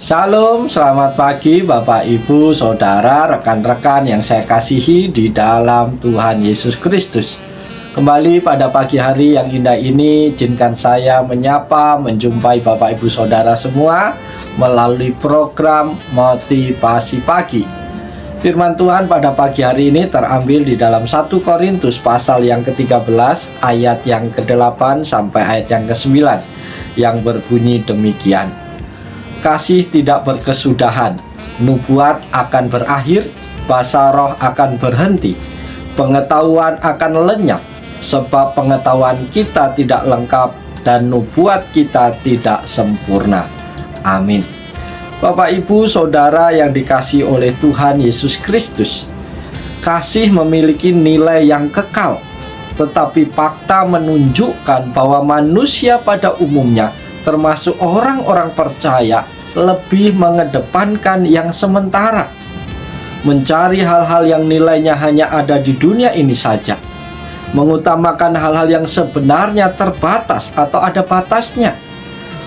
Shalom, selamat pagi Bapak, Ibu, Saudara, rekan-rekan yang saya kasihi di dalam Tuhan Yesus Kristus. Kembali pada pagi hari yang indah ini, izinkan saya menyapa, menjumpai Bapak, Ibu, Saudara semua melalui program Motivasi Pagi. Firman Tuhan pada pagi hari ini terambil di dalam 1 Korintus pasal yang ke-13 ayat yang ke-8 sampai ayat yang ke-9 yang berbunyi demikian. Kasih tidak berkesudahan, nubuat akan berakhir, bahasa roh akan berhenti, pengetahuan akan lenyap, sebab pengetahuan kita tidak lengkap dan nubuat kita tidak sempurna. Amin. Bapak, Ibu, Saudara yang dikasihi oleh Tuhan Yesus Kristus, kasih memiliki nilai yang kekal, tetapi fakta menunjukkan bahwa manusia pada umumnya, termasuk orang-orang percaya, lebih mengedepankan yang sementara, mencari hal-hal yang nilainya hanya ada di dunia ini saja, mengutamakan hal-hal yang sebenarnya terbatas atau ada batasnya.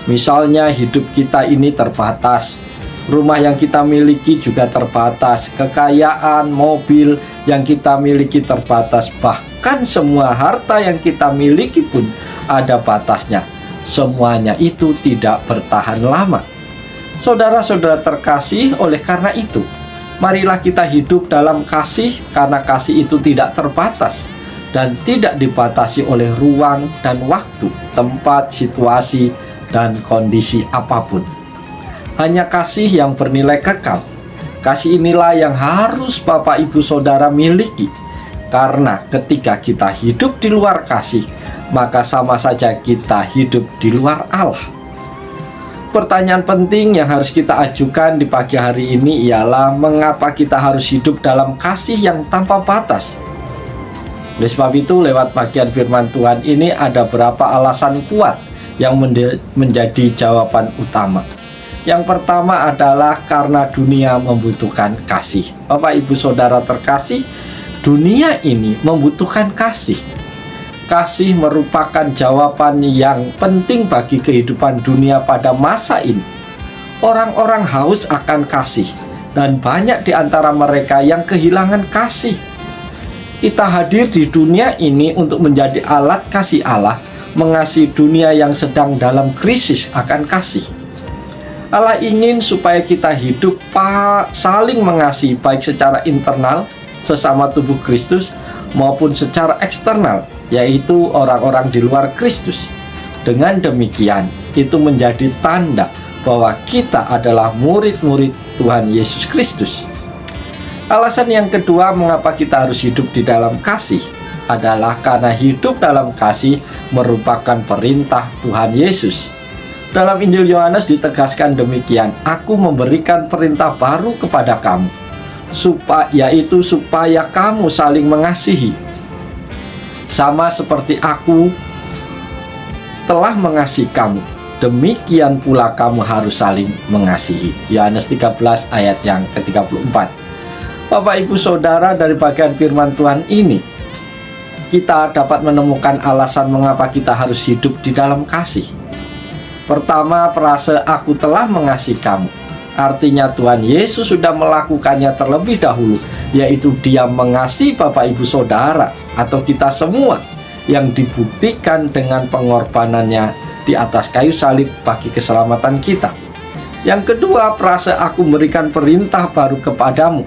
Misalnya hidup kita ini terbatas, rumah yang kita miliki juga terbatas, kekayaan, mobil yang kita miliki terbatas, bahkan semua harta yang kita miliki pun ada batasnya. Semuanya itu tidak bertahan lama. Saudara-saudara terkasih, oleh karena itu, marilah kita hidup dalam kasih, karena kasih itu tidak terbatas dan tidak dibatasi oleh ruang dan waktu, tempat, situasi, dan kondisi apapun. Hanya kasih yang bernilai kekal. Kasih inilah yang harus Bapak, Ibu, Saudara miliki, karena ketika kita hidup di luar kasih, maka sama saja kita hidup di luar Allah. Pertanyaan penting yang harus kita ajukan di pagi hari ini ialah mengapa kita harus hidup dalam kasih yang tanpa batas. Oleh sebab itu, lewat bagian firman Tuhan ini ada beberapa alasan kuat yang menjadi jawaban utama. Yang pertama adalah karena dunia membutuhkan kasih. Bapak, Ibu, Saudara terkasih, dunia ini membutuhkan kasih. Kasih merupakan jawaban yang penting bagi kehidupan dunia pada masa ini. Orang-orang haus akan kasih, dan banyak di antara mereka yang kehilangan kasih. Kita hadir di dunia ini untuk menjadi alat kasih Allah, mengasihi dunia yang sedang dalam krisis akan kasih. Allah ingin supaya kita hidup saling mengasihi, baik secara internal, sesama tubuh Kristus, maupun secara eksternal, yaitu orang-orang di luar Kristus. Dengan demikian, itu menjadi tanda bahwa kita adalah murid-murid Tuhan Yesus Kristus. Alasan yang kedua mengapa kita harus hidup di dalam kasih adalah karena hidup dalam kasih merupakan perintah Tuhan Yesus. Dalam Injil Yohanes ditegaskan demikian, "Aku memberikan perintah baru kepada kamu, yaitu supaya kamu saling mengasihi. Sama seperti aku telah mengasihi kamu, demikian pula kamu harus saling mengasihi." Yohanes 13 ayat yang ke-34. Bapak, Ibu, Saudara, dari bagian firman Tuhan ini kita dapat menemukan alasan mengapa kita harus hidup di dalam kasih. Pertama, frase "aku telah mengasihi kamu" artinya Tuhan Yesus sudah melakukannya terlebih dahulu, yaitu Dia mengasihi Bapak, Ibu, Saudara, atau kita semua, yang dibuktikan dengan pengorbanannya di atas kayu salib bagi keselamatan kita. Yang kedua, frase "aku memberikan perintah baru kepadamu",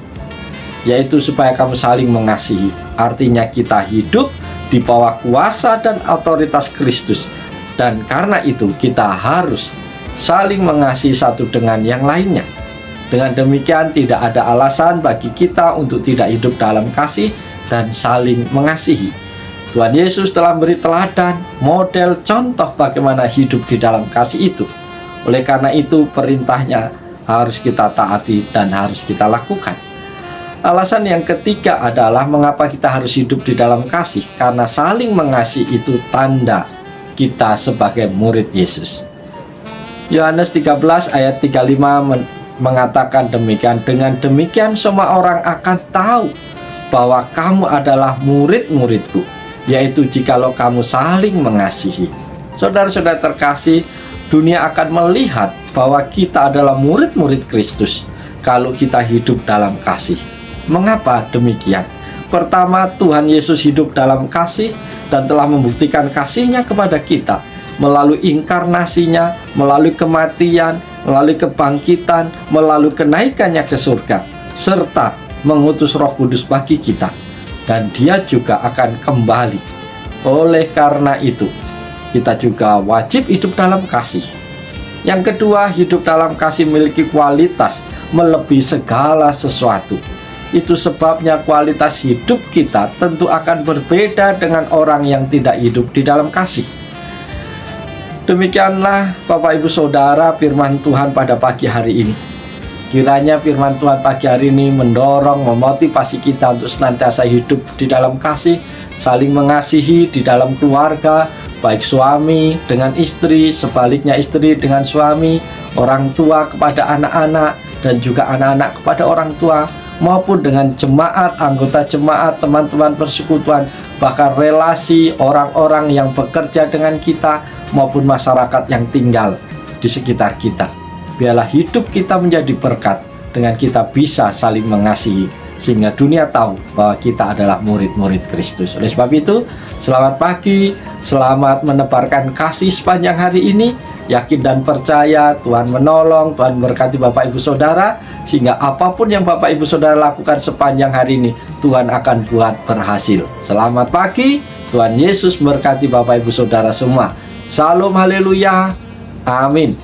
yaitu supaya kamu saling mengasihi, artinya kita hidup di bawah kuasa dan otoritas Kristus, dan karena itu kita harus saling mengasihi satu dengan yang lainnya. Dengan demikian, tidak ada alasan bagi kita untuk tidak hidup dalam kasih dan saling mengasihi. Tuhan Yesus telah beri teladan, model, contoh bagaimana hidup di dalam kasih itu. Oleh karena itu, perintahnya harus kita taati dan harus kita lakukan. Alasan yang ketiga adalah mengapa kita harus hidup di dalam kasih, karena saling mengasihi itu tanda kita sebagai murid Yesus. Yohanes 13 ayat 35 mengatakan demikian, "Dengan demikian semua orang akan tahu bahwa kamu adalah murid-muridku, yaitu jikalau kamu saling mengasihi." Saudara-saudara terkasih, Dunia akan melihat bahwa kita adalah murid-murid Kristus kalau kita hidup dalam kasih. Mengapa demikian? Pertama, Tuhan Yesus hidup dalam kasih dan telah membuktikan kasih-Nya kepada kita melalui inkarnasinya, melalui kematian, melalui kebangkitan, melalui kenaikannya ke surga, serta mengutus Roh Kudus bagi kita. Dan Dia juga akan kembali. Oleh karena itu, kita juga wajib hidup dalam kasih. Yang kedua, hidup dalam kasih memiliki kualitas melebihi segala sesuatu. Itu sebabnya kualitas hidup kita tentu akan berbeda dengan orang yang tidak hidup di dalam kasih. Demikianlah Bapak Ibu Saudara firman Tuhan pada pagi hari ini. Kiranya firman Tuhan pagi hari ini mendorong, memotivasi kita untuk senantiasa hidup di dalam kasih, saling mengasihi di dalam keluarga, baik suami dengan istri, sebaliknya istri dengan suami, orang tua kepada anak-anak, dan juga anak-anak kepada orang tua, maupun dengan jemaat, anggota jemaat, teman-teman persekutuan, bahkan relasi orang-orang yang bekerja dengan kita, maupun masyarakat yang tinggal di sekitar kita. Biarlah hidup kita menjadi berkat dengan kita bisa saling mengasihi, sehingga dunia tahu bahwa kita adalah murid-murid Kristus. Oleh sebab itu, selamat pagi, selamat menebarkan kasih sepanjang hari ini. Yakin dan percaya Tuhan menolong, Tuhan berkati Bapak Ibu Saudara, sehingga apapun yang Bapak Ibu Saudara lakukan sepanjang hari ini, Tuhan akan buat berhasil. Selamat pagi, Tuhan Yesus berkati Bapak Ibu Saudara semua. Salam haleluya, amin.